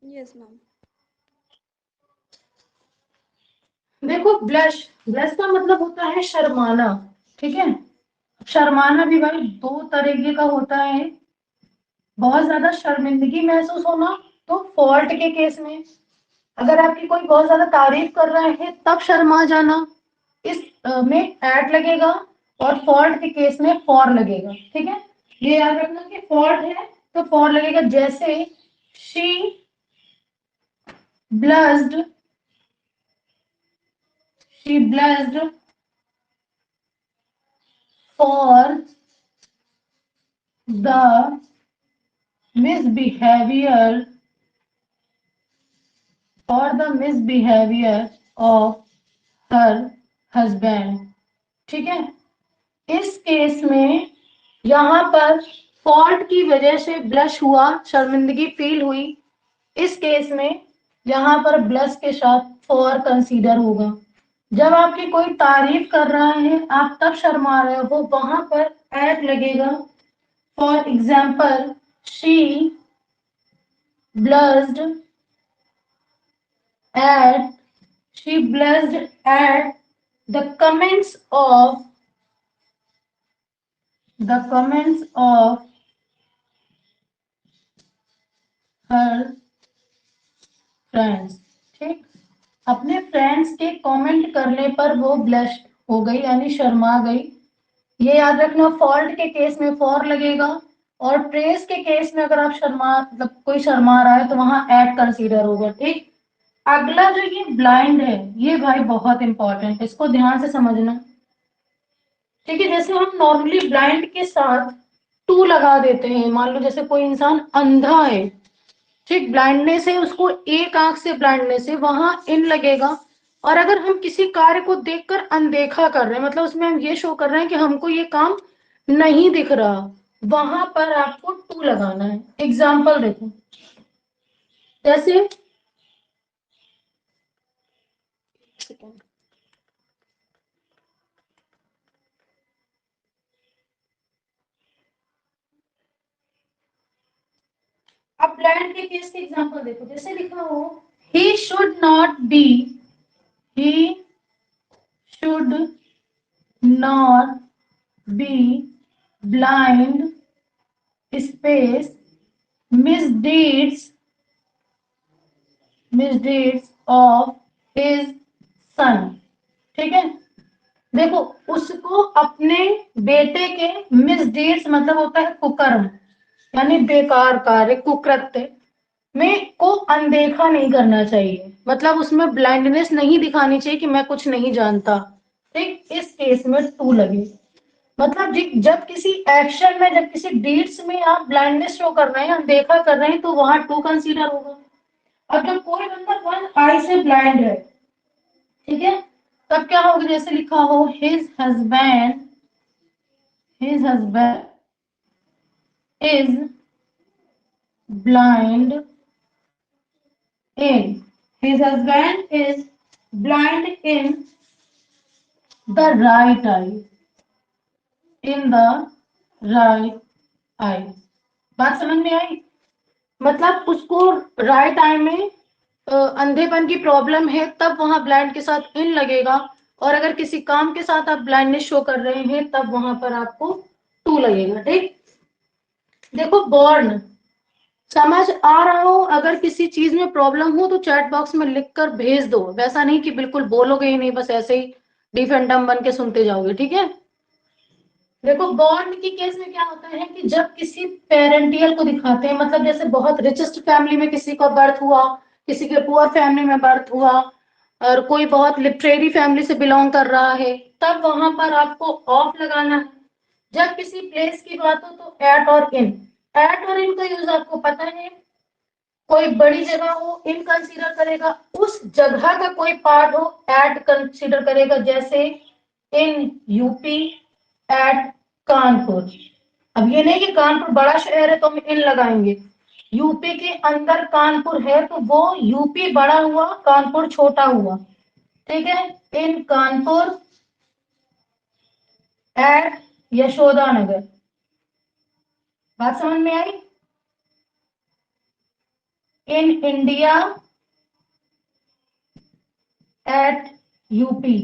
Yes, ma'am. देखो, blush, blush का मतलब होता है शर्माना, ठीक है। शर्माना भी भाई दो तरीके का होता है। बहुत ज्यादा शर्मिंदगी महसूस होना, तो फॉल्ट के केस में, अगर आपकी कोई बहुत ज्यादा तारीफ कर रहा है तब शर्मा जाना, इस में एट लगेगा, और फॉल्ट के केस में फॉर लगेगा, ठीक है। ये याद रखना कि फॉल्ट है तो फॉर लगेगा। जैसे she blessed, she blessed for the misbehavior, for the misbehavior of her husband, ठीक है। इस केस में यहाँ पर फॉल्ट की वजह से ब्लश हुआ, शर्मिंदगी फील हुई, इस केस में यहाँ पर ब्लश के साथ फॉर कंसीडर होगा। जब आपकी कोई तारीफ कर रहा है आप तब शर्मा रहे हो, वहां पर एट लगेगा। For example, she blessed at she blushed at the comments of her friends, ठीक। अपने फ्रेंड्स के कमेंट करने पर वो ब्लश हो गई, यानी शर्मा गई। ये याद रखना, फॉल्ट के केस में फॉर लगेगा, और प्रेस के केस में अगर आप शर्मा, मतलब कोई शर्मा रहा है तो वहां एट कंसीडर होगा, ठीक। अगला जो ये ब्लाइंड है, ये भाई बहुत इंपॉर्टेंट है, इसको ध्यान से समझना, ठीक है। जैसे हम नॉर्मली ब्लाइंड के साथ टू लगा देते हैं, मान लो जैसे कोई इंसान अंधा है, ठीक, ब्लाइंडनेस है उसको, एक आंख से ब्लाइंडनेस है, वहां इन लगेगा। और अगर हम किसी कार्य को देखकर अनदेखा कर रहे हैं, मतलब उसमें हम ये शो कर रहे हैं कि हमको ये काम नहीं दिख रहा, वहां पर आपको टू लगाना है। एग्जाम्पल देखो, जैसे अब ब्लाइंड के केस के एग्जाम्पल देखो, जैसे लिखा हो, he should not be, he should not be blind space misdeeds, misdeeds of his son, ठीक है। देखो, उसको अपने बेटे के मिसडीड्स मतलब होता है कुकर्म, यानी बेकार कार्य, कुकृत्य में को अनदेखा नहीं करना चाहिए, मतलब उसमें ब्लाइंडनेस नहीं दिखानी चाहिए कि मैं कुछ नहीं जानता, ठीक। इस केस में टू लगे। मतलब जब किसी एक्शन में, जब किसी डीड्स में आप ब्लाइंडनेस शो कर रहे हैं, अनदेखा कर रहे हैं, तो वहां टू कंसीडर होगा। अब जब कोई बंदा वन आई से ब्लाइंड है, ठीक है, तब क्या होगा, जैसे लिखा हो, his husband is blind in, his husband is blind in the right I, in the right I. बात समझ में आई? मतलब उसको राइट आई में अंधेपन की प्रॉब्लम है, तब वहां ब्लाइंड के साथ इन लगेगा। और अगर किसी काम के साथ आप ब्लाइंडनेस शो कर रहे हैं तब वहां पर आपको टू लगेगा, ठीक। देखो, बॉर्न, समझ आ रहा हो? अगर किसी चीज में प्रॉब्लम हो तो चैट बॉक्स में लिख कर भेज दो, वैसा नहीं कि बिल्कुल बोलोगे ही नहीं, बस ऐसे ही डिफेंडम बन के सुनते जाओगे, ठीक है। देखो, बॉन्ड की केस में क्या होता है कि जब किसी पेरेंटियल को दिखाते हैं, मतलब जैसे बहुत रिचेस्ट फैमिली में किसी का बर्थ हुआ, किसी के पुअर फैमिली में बर्थ हुआ, और कोई बहुत लिटरेरी फैमिली से बिलोंग कर रहा है, तब वहां पर आपको ऑफ लगाना है। जब किसी प्लेस की बात हो तो एट और इन, एट और इन का यूज आपको पता है। कोई बड़ी जगह हो इन कंसीडर करेगा, उस जगह का कोई पार्ट हो एट कंसीडर करेगा, जैसे इन यूपी, एट कानपुर। अब ये नहीं कि कानपुर बड़ा शहर है तो हम इन लगाएंगे, यूपी के अंदर कानपुर है तो वो यूपी बड़ा हुआ, कानपुर छोटा हुआ, ठीक है। In Kanpur, at Yashoda Nagar. बात समझ में आई? In India at UP.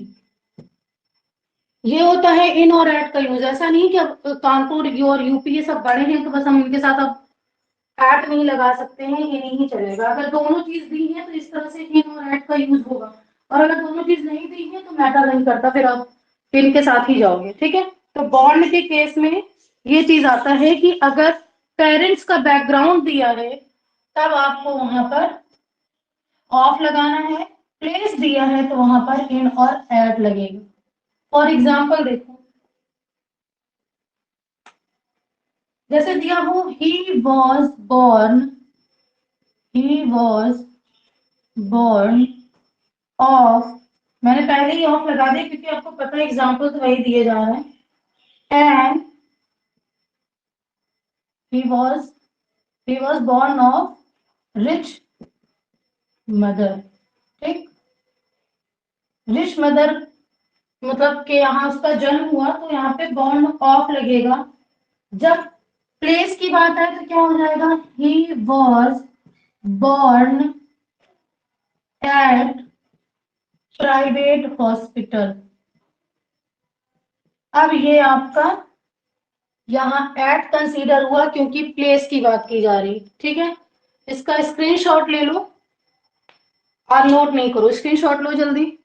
ये होता है इन और एट का यूज। ऐसा नहीं कि अब कानपुर और यूपी ये सब बड़े हैं तो बस हम इनके साथ अब एट नहीं लगा सकते हैं, ये नहीं चलेगा। अगर दोनों चीज दी है तो इस तरह से इन और एट का यूज होगा, और अगर दोनों चीज नहीं दी है तो मैटर नहीं करता, फिर आप इन के साथ ही जाओगे। ठीक है, तो बॉन्ड के केस में ये चीज आता है कि अगर पेरेंट्स का बैकग्राउंड दिया है तब आपको वहां पर ऑफ लगाना है, प्लेस दिया है तो वहां पर इन और एट लगेगा। फॉर एग्जाम्पल देखो, जैसे दिया हो ही वॉज बोर्न ऑफ, मैंने पहले ही ऑफ लगा दिया क्योंकि आपको पता है एग्जाम्पल तो वही दिए जा रहे हैं। And he was born of rich mother. ठीक, रिच मदर मतलब कि यहाँ उसका जन्म हुआ तो यहाँ पे बॉर्न ऑफ लगेगा। जब प्लेस की बात है तो क्या हो जाएगा, he was born at private hospital. अब ये आपका यहाँ एट कंसीडर हुआ क्योंकि प्लेस की बात की जा रही। ठीक है, इसका स्क्रीनशॉट ले लो और नोट नहीं करो, स्क्रीनशॉट लो जल्दी।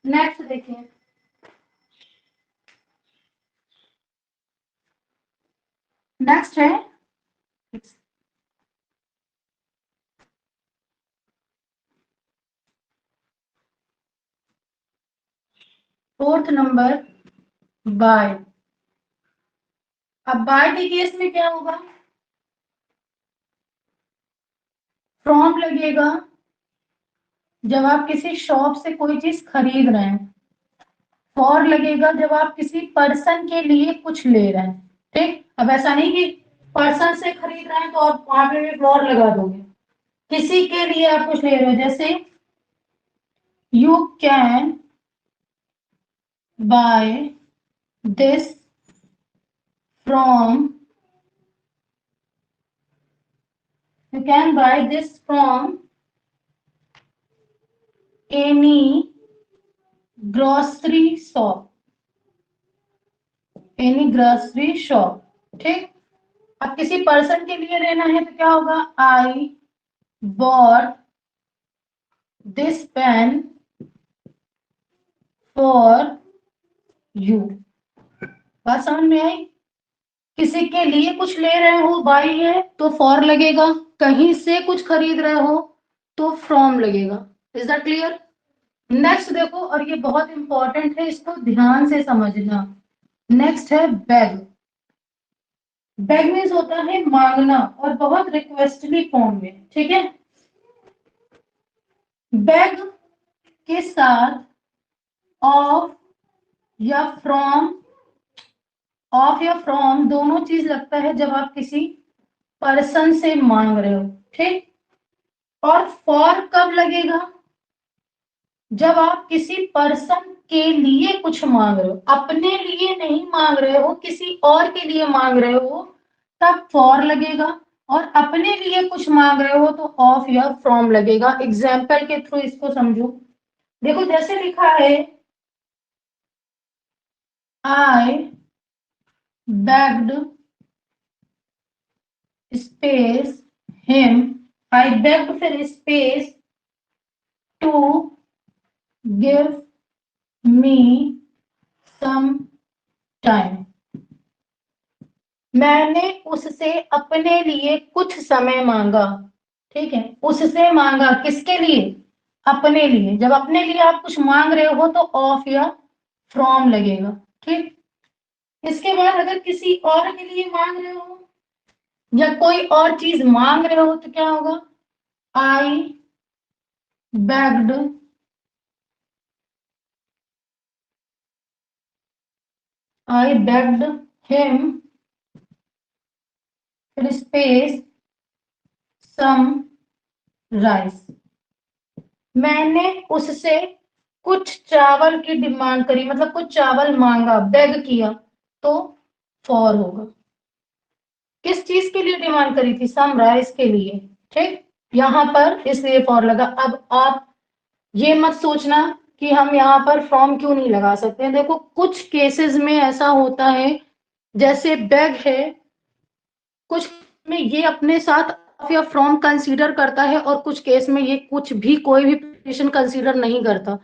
नेक्स्ट देखिए, नेक्स्ट है फोर्थ नंबर, बाय। अब बाय के केस में क्या होगा, फ्रॉम लगेगा जब आप किसी शॉप से कोई चीज खरीद रहे हैं, फॉर लगेगा जब आप किसी पर्सन के लिए कुछ ले रहे हैं। ठीक, अब ऐसा नहीं कि पर्सन से खरीद रहे हैं तो आप वहां पे भी फॉर लगा दोगे, किसी के लिए आप कुछ ले रहे हो। जैसे you can by this from, you can by this from any grocery shop, any grocery shop. ठीक, अब किसी पर्सन के लिए लेना है तो क्या होगा, I bought this pen for you. बात समझ में आई, किसी के लिए कुछ ले रहे हो बाई है तो फॉर लगेगा, कहीं से कुछ खरीद रहे हो तो फ्रॉम लगेगा। Is that clear? नेक्स्ट देखो, और ये बहुत इंपॉर्टेंट है, इसको ध्यान से समझना। नेक्स्ट है बेग। बेग मीन्स होता है मांगना और बहुत रिक्वेस्टली फॉर्म में। ठीक है, बेग के साथ ऑफ या फ्रॉम, ऑफ या फ्रॉम दोनों चीज लगता है जब आप किसी पर्सन से मांग रहे हो। ठीक, और फॉर कब लगेगा, जब आप किसी पर्सन के लिए कुछ मांग रहे हो, अपने लिए नहीं मांग रहे हो, किसी और के लिए मांग रहे हो तब फॉर लगेगा, और अपने लिए कुछ मांग रहे हो तो ऑफ या फ्रॉम लगेगा। एग्जाम्पल के थ्रू इसको समझो। देखो जैसे लिखा है, I begged space him, I begged फिर space to give me some time, मैंने उससे अपने लिए कुछ समय मांगा। ठीक है, उससे मांगा, किसके लिए? अपने लिए। जब अपने लिए आप कुछ मांग रहे हो तो ऑफ या फ्रॉम लगेगा। ठीक, इसके बाद अगर किसी और के लिए मांग रहे हो या कोई और चीज मांग रहे हो तो क्या होगा? आई बेग्ड आई बेग्ड हिम, फिर स्पेस सम राइस। मैंने उससे कुछ चावल की डिमांड करी, मतलब कुछ चावल मांगा, बेग किया, तो फॉर होगा। किस चीज के लिए डिमांड करी थी? सम राइस के लिए। ठीक, यहां पर इसलिए फॉर लगा। अब आप ये मत सोचना कि हम यहाँ पर फ्रॉम क्यों नहीं लगा सकते हैं। देखो कुछ केसेस में ऐसा होता है, जैसे बैग है, कुछ में ये अपने साथ ऑफ या फ्रॉम कंसीडर करता है और कुछ केस में ये कुछ भी कोई भी प्रीपोजिशन कंसीडर नहीं करता।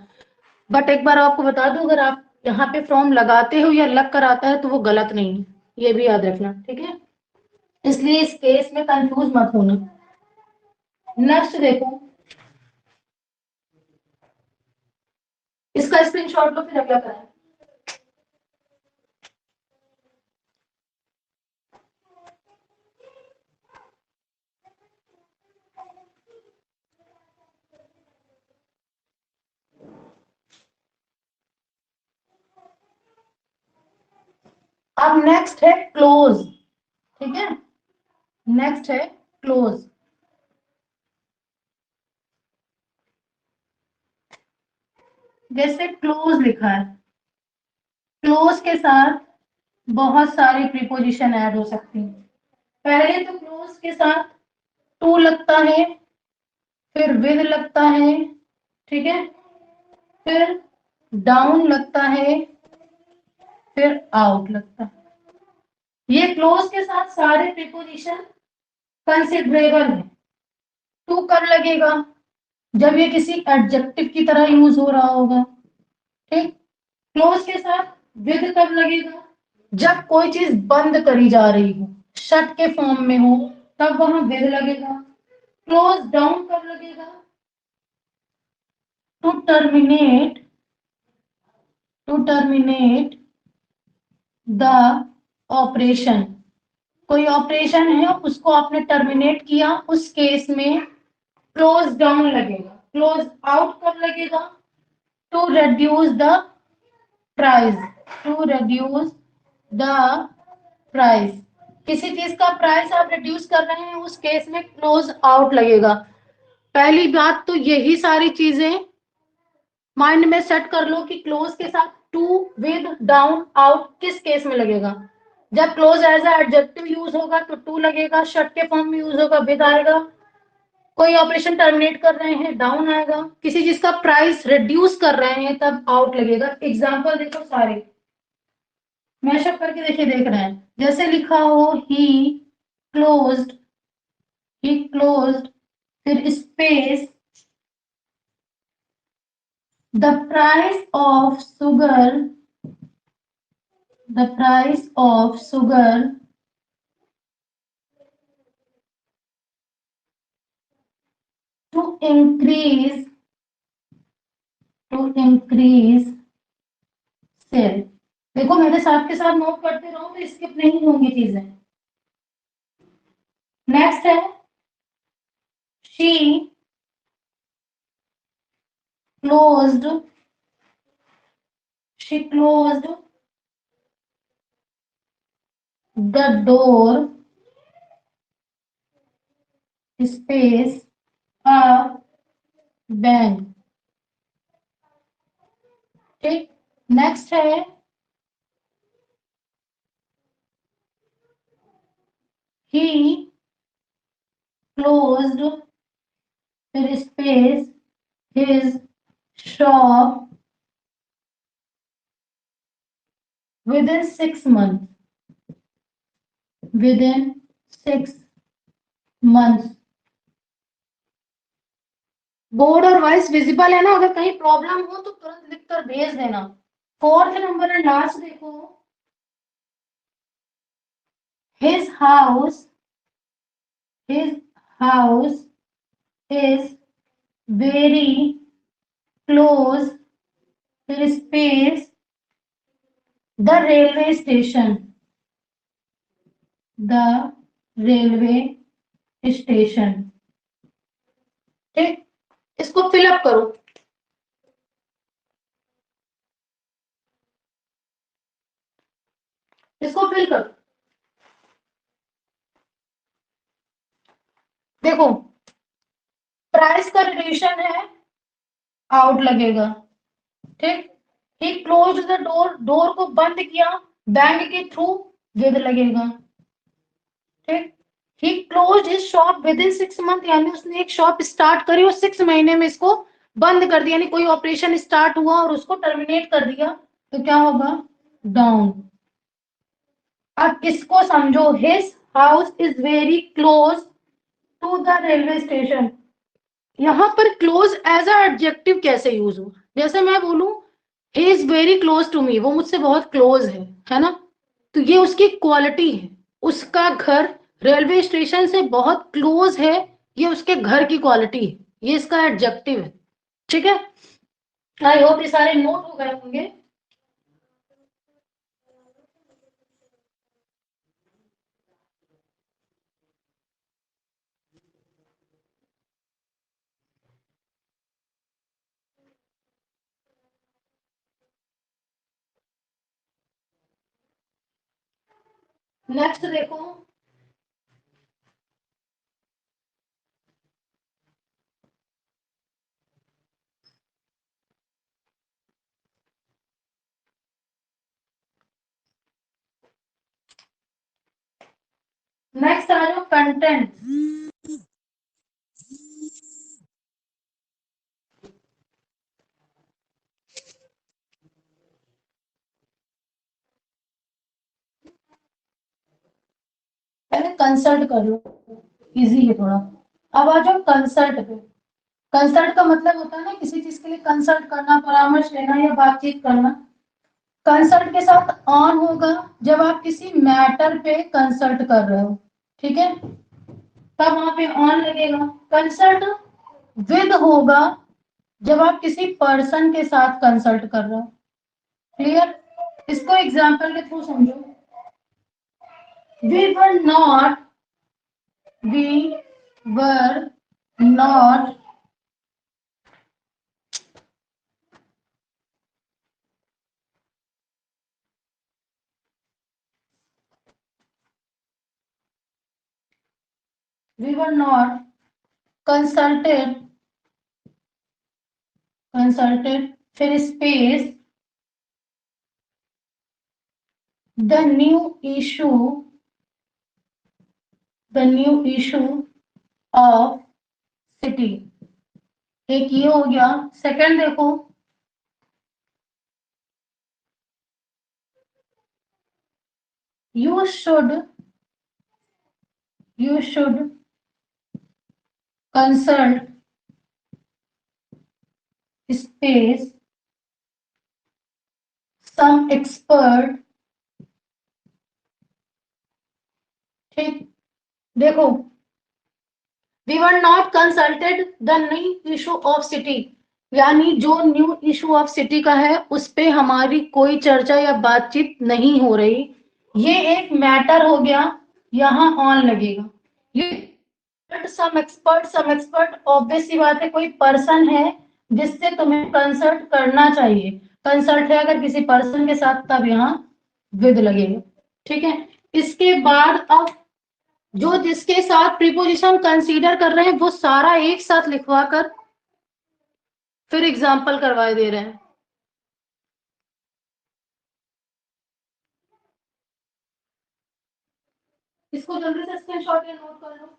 बट एक बार आपको बता दूं, अगर आप यहाँ पे फ्रॉम लगाते हो या लग कर आता है तो वो गलत नहीं है, ये भी याद रखना। ठीक है, इसलिए इस केस में कंफ्यूज मत होना। नेक्स्ट देखो, इसका स्क्रीनशॉट लो फिर अगला करें। अब नेक्स्ट है क्लोज। ठीक है, नेक्स्ट है क्लोज। जैसे क्लोज लिखा है, क्लोज के साथ बहुत सारी प्रीपोजिशन ऐड हो सकती हैं। पहले तो क्लोज के साथ टू लगता है, फिर विद लगता है, ठीक है, फिर डाउन लगता है, फिर आउट लगता है। ये क्लोज के साथ सारे प्रीपोजिशन कंसिडरेबल है। टू कब लगेगा? जब ये किसी एडजेक्टिव की तरह यूज हो रहा होगा। ठीक, क्लोज के साथ विद कब लगेगा? जब कोई चीज बंद करी जा रही हो, शट के फॉर्म में हो, तब वहां विद लगेगा। क्लोज डाउन कब लगेगा? To terminate, to terminate the operation. कोई ऑपरेशन है, उसको आपने टर्मिनेट किया, उस केस में क्लोज डाउन लगेगा। क्लोज आउट कब लगेगा? To reduce the price, to reduce the price. किसी चीज का प्राइस आप रिड्यूस कर रहे हैं, उस केस में क्लोज आउट लगेगा। पहली बात तो यही सारी चीजें माइंड में सेट कर लो कि क्लोज के साथ टू, विद, डाउन, आउट किस केस में लगेगा। जब close as a adjective use होगा तो टू लगेगा, शट के फॉर्म में यूज होगा विद आएगा, कोई ऑपरेशन टर्मिनेट कर रहे हैं डाउन आएगा, किसी चीज का प्राइस रिड्यूस कर रहे हैं तब आउट लगेगा। एग्जाम्पल देखो सारे, मैशअप करके देखिए, देख रहे हैं। जैसे लिखा हो क्लोज्ड ही क्लोज्ड, फिर space the price of sugar, the price of sugar to increase, to increase sale. देखो मेरे साथ के साथ नोट करते रहो तो स्किप नहीं होंगी चीजें। नेक्स्ट है she closed, she closed the door space a bang. ठीक, नेक्स्ट है ही क्लोज्ड, फिर space his shop within 6 months, within 6 months। Board और वॉइस विजिबल है ना? अगर कहीं प्रॉब्लम हो तो तुरंत लिखकर भेज देना। फोर्थ नंबर एंड लास्ट देखो, his house, his house is very close, फिर space, the railway station, the railway station. ठीक, इसको फिलअप करो। इसको फिल करो। देखो, प्राइस का रिलेशन है, आउट लगेगा। ठीक, he close the door, door को बंद किया बैंक के थ्रू, विद लगेगा। ठीक, he close his shop within 6 month, यानी उसने एक शॉप स्टार्ट करी और 6 महीने में इसको बंद कर दिया, यानी कोई ऑपरेशन स्टार्ट हुआ और उसको टर्मिनेट कर दिया, तो क्या होगा, डाउन। अब इसको समझो, his house is very close to the railway station. यहां पर क्लोज एज अ एडजेक्टिव कैसे यूज हो, जैसे मैं बोलूं he is very close to me, वो मुझसे बहुत क्लोज है ना, तो ये उसकी क्वालिटी है। उसका घर रेलवे स्टेशन से बहुत क्लोज है, ये उसके घर की क्वालिटी है, ये इसका एडजेक्टिव है। ठीक है, आई होप ये सारे नोट हो गए होंगे। नेक्स्ट देखो, नेक्स्ट आ जाओ, कंटेंट। पहले कंसल्ट कर लो, इजी है थोड़ा। अब आ जाओ कंसल्ट पे। कंसल्ट का मतलब होता है ना किसी चीज के लिए कंसल्ट करना, परामर्श लेना या बातचीत करना। कंसल्ट के साथ ऑन होगा जब आप किसी मैटर पे कंसल्ट कर रहे हो, ठीक है, तब वहां पे ऑन लगेगा। कंसल्ट विद होगा जब आप किसी पर्सन के साथ कंसल्ट कर रहे हो। क्लियर, इसको एग्जांपल के थ्रू समझो। We were not, we were not we were not consulted, consulted, फिर space, the new issue, the new issue of city। एक ये हो गया। सेकंड देखो, you should, you should consult space some expert। ठीक, देखो, we were not consulted the new issue of city, यानी जो न्यू इशू ऑफ सिटी का है उस पे हमारी कोई चर्चा या बातचीत नहीं हो रही, ये एक मैटर हो गया, यहां ऑन लगेगा। ये सम एक्सपर्ट ऑब्वियस सी बात है, कोई पर्सन है जिससे तुम्हें कंसल्ट करना चाहिए, कंसल्ट है अगर किसी पर्सन के साथ, तब यहाँ विद लगेगा। ठीक है, इसके बाद अब जो जिसके साथ प्रीपोजिशन कंसीडर कर रहे हैं वो सारा एक साथ लिखवा कर फिर एग्जाम्पल करवाए दे रहे हैं। इसको जल्दी से स्क्रीनशॉट या नोट कर लो।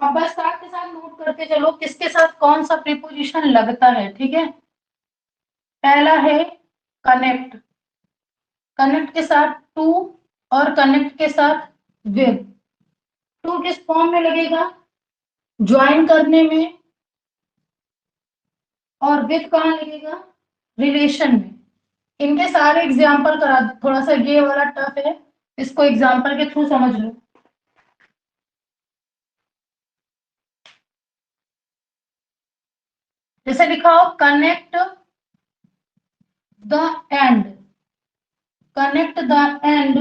अब बस साथ के साथ नोट करते चलो किसके साथ कौन सा प्रीपोजिशन लगता है, ठीक है। पहला है कनेक्ट, कनेक्ट के साथ टू और कनेक्ट के साथ विद। टू किस फॉर्म में लगेगा, ज्वाइन करने में, और विद कहाँ लगेगा, रिलेशन में। इनके सारे एग्जाम्पल करा, थोड़ा सा ये वाला टफ है, इसको एग्जाम्पल के थ्रू समझ लो। जैसे लिखा हो connect the end, connect the end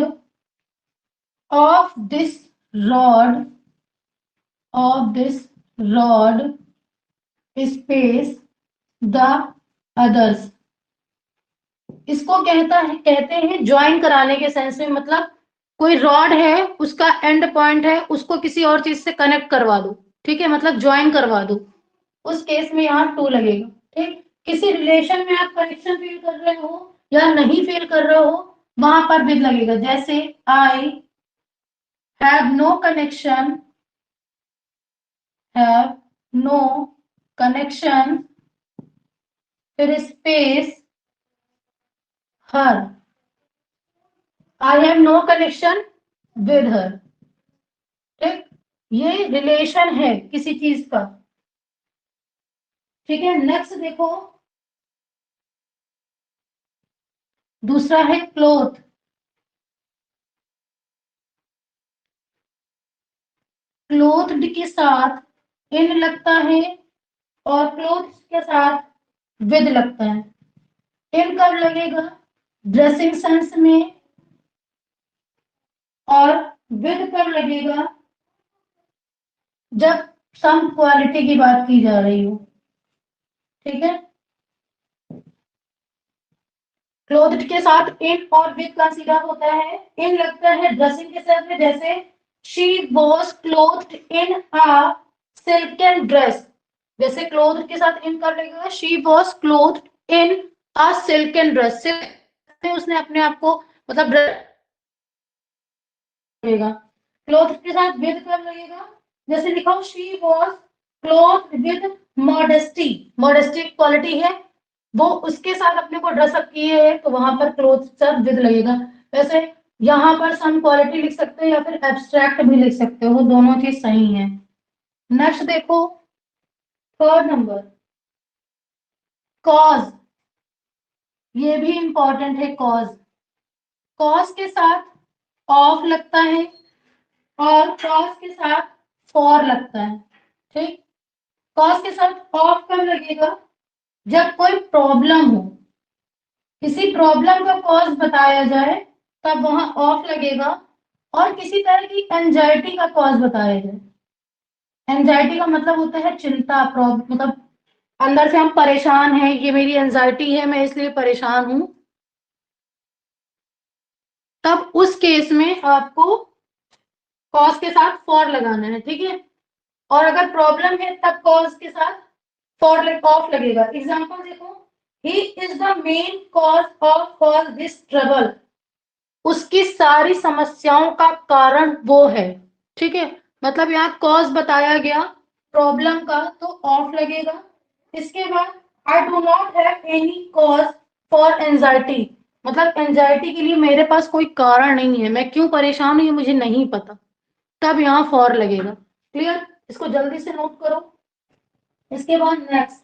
of this rod, of this rod space the others. इसको कहते हैं ज्वाइन कराने के सेंस में, मतलब कोई रॉड है, उसका एंड पॉइंट है, उसको किसी और चीज से कनेक्ट करवा दो, ठीक है, मतलब ज्वाइन करवा दो, उस केस में यहाँ टू लगेगा। ठीक, किसी रिलेशन में आप कनेक्शन फील कर रहे हो या नहीं फील कर रहे हो, वहां पर विद लगेगा। जैसे I have no connection, have no connection, फिर space her, I have no connection with her. ठीक, ये रिलेशन है किसी चीज का, ठीक है। नेक्स्ट देखो, दूसरा है क्लोथ। क्लोथ्ड के साथ इन लगता है और क्लोथ्स के साथ विद लगता है। इन कब लगेगा, ड्रेसिंग सेंस में, और विद कब लगेगा, जब सम क्वालिटी की बात की जा रही हो, ठीक है। क्लोथ्ड के साथ इन और विद कंसीडर होता है। इन लगता है ड्रेसिंग के साथ में, जैसे she was clothed in a silken dress. जैसे क्लोथ के साथ इन कर लगेगा, she was clothed in a silken dress, silk उसने अपने आप को मतलब ड्रेस लगेगा। क्लोथ के साथ विद कब लगेगा, जैसे लिखा हो she was cloth with modesty, modesty quality है, वो उसके साथ अपने को ड्रेसअप किए है, तो वहां पर क्लोथ के साथ विद लगेगा। वैसे यहाँ पर सम क्वालिटी लिख सकते हो या फिर एब्स्ट्रैक्ट भी लिख सकते हो, दोनों चीज सही है। नेक्स्ट देखो, थर्ड नंबर कॉज, ये भी इंपॉर्टेंट है। कॉज, कॉज के साथ ऑफ लगता है और कॉज के साथ फॉर लगता है, ठीक। कॉज के साथ ऑफ कब लगेगा, जब कोई प्रॉब्लम हो, किसी प्रॉब्लम का कॉज बताया जाए तब वहां ऑफ लगेगा। और किसी तरह की एंजाइटी का कॉज बताया जाए, एंजाइटी का मतलब होता है चिंता, प्रॉब्लम मतलब अंदर से हम परेशान हैं, ये मेरी एंजाइटी है, मैं इसलिए परेशान हूं, तब उस केस में आपको कॉज के साथ फॉर लगाना है, ठीक है। और अगर प्रॉब्लम है तब कॉज के साथ फॉर ऑफ लगेगा। एग्जांपल देखो, he is the main cause of all this trouble, उसकी सारी समस्याओं का कारण वो है, ठीक है। मतलब यहाँ कॉज बताया गया प्रॉब्लम का, तो ऑफ लगेगा। इसके बाद I do not have any cause for anxiety, मतलब एंजाइटी के लिए मेरे पास कोई कारण नहीं है, मैं क्यों परेशान हूं ये मुझे नहीं पता, तब यहाँ फॉर लगेगा। क्लियर, इसको जल्दी से नोट करो। इसके बाद नेक्स्ट,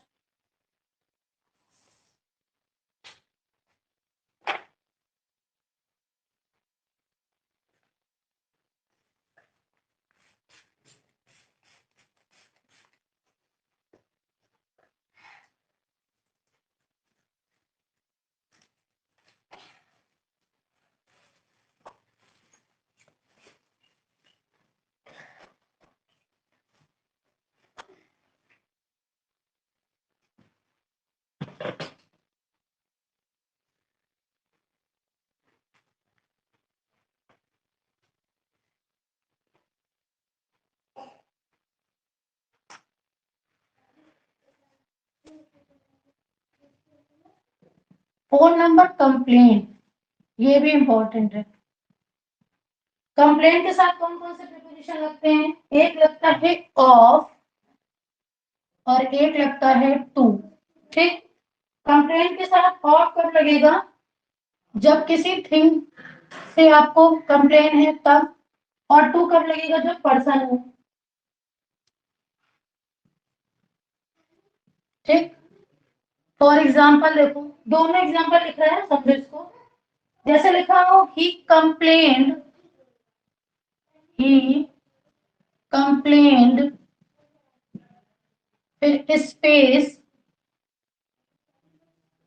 4 नंबर कंप्लेंट, ये भी इंपॉर्टेंट है। कंप्लेंट के साथ कौन कौन से कंडीशन लगते हैं, एक लगता है ऑफ और एक लगता है टू। ठीक, कंप्लेंट के साथ ऑफ कब लगेगा, जब किसी थिंग से आपको कंप्लेन है तब, और टू कब लगेगा, जब पर्सन हो। ठीक, फॉर एग्जाम्पल देखो, दोनों एग्जाम्पल लिख रहा है, समझो इसको। जैसे लिखा हो ही कंप्लेन्ड फिर स्पेस,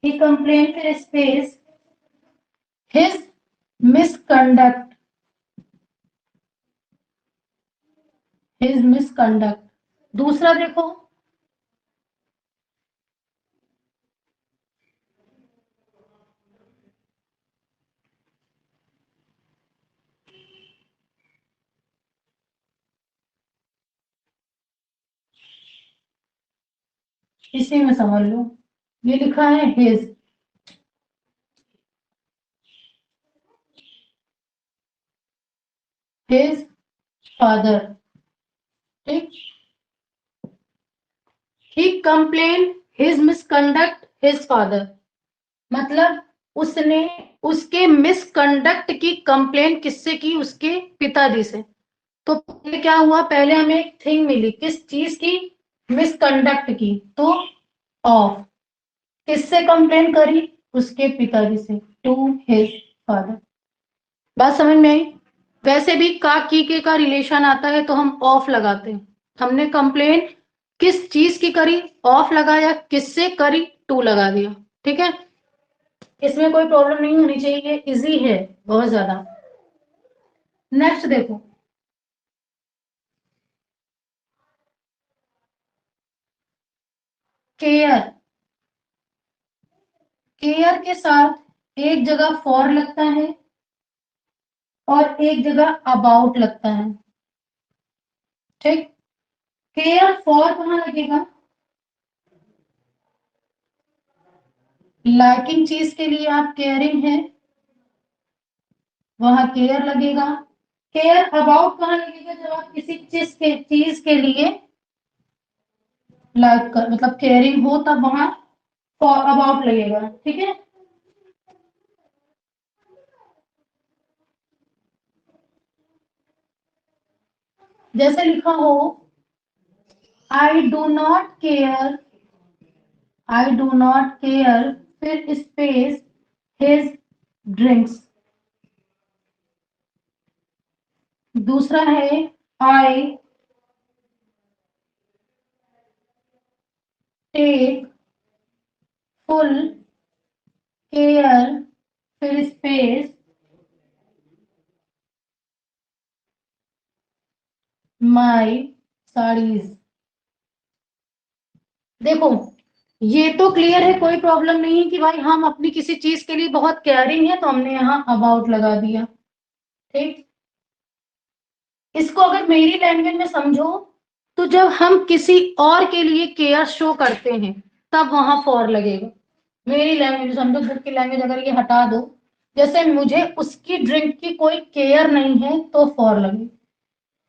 ही कंप्लेन फिर space his misconduct, his misconduct. दूसरा देखो, इसी में समझ लो, ये लिखा है हिज फादर। ठीक, he complain his misconduct his father, मतलब उसने उसके मिसकंडक्ट की कंप्लेन किससे की, उसके पिताजी से। तो पहले क्या हुआ, पहले हमें एक थिंग मिली, किस चीज की, मिसकंडक्ट की, तो ऑफ, किससे कंप्लेन करी, उसके पिताजी से, टू हिज फादर। बात समझ में आई। वैसे भी का की के का रिलेशन आता है तो हम ऑफ लगाते हैं। हमने कंप्लेन किस चीज की करी, ऑफ लगाया, किससे करी, टू लगा दिया। ठीक है, इसमें कोई प्रॉब्लम नहीं होनी चाहिए, इजी है बहुत ज्यादा। नेक्स्ट देखो, केयर, केयर के साथ एक जगह फॉर लगता है और एक जगह अबाउट लगता है। ठीक, केयर फॉर कहाँ लगेगा, लाइकिंग चीज के लिए आप केयरिंग है, वहां केयर लगेगा। केयर अबाउट कहाँ लगेगा, जब आप किसी चीज के लिए लाइक कर, मतलब केयरिंग हो, तब वहां फॉर अबाउट लगेगा। ठीक है, जैसे लिखा हो I do not care, I do not care फिर स्पेस हिज ड्रिंक्स। दूसरा है आई टेक फुल केयर फिर स्पेस माई साड़ीज। देखो, ये तो क्लियर है, कोई प्रॉब्लम नहीं है कि भाई हम अपनी किसी चीज के लिए बहुत केयरिंग है तो हमने यहाँ अबाउट लगा दिया। ठीक, इसको अगर मेरी लैंग्वेज में समझो, तो जब हम किसी और के लिए केयर शो करते हैं तब वहां फॉर लगेगा। मेरी लैंग्वेज समझो, बुक की लैंग्वेज अगर ये हटा दो, जैसे मुझे उसकी ड्रिंक की कोई केयर नहीं है तो फॉर लगे।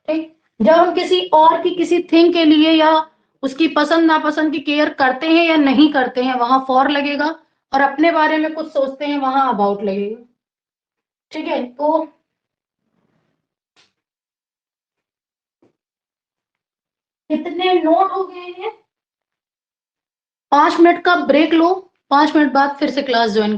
ठीक, जब हम किसी और की किसी थिंग के लिए या उसकी पसंद नापसंद की केयर करते हैं या नहीं करते हैं, वहां फॉर लगेगा, और अपने बारे में कुछ सोचते हैं, वहां अबाउट लगेगा। ठीक है, तो कितने नोट हो गए हैं, 5 मिनट का ब्रेक लो, 5 मिनट बाद फिर से क्लास ज्वाइन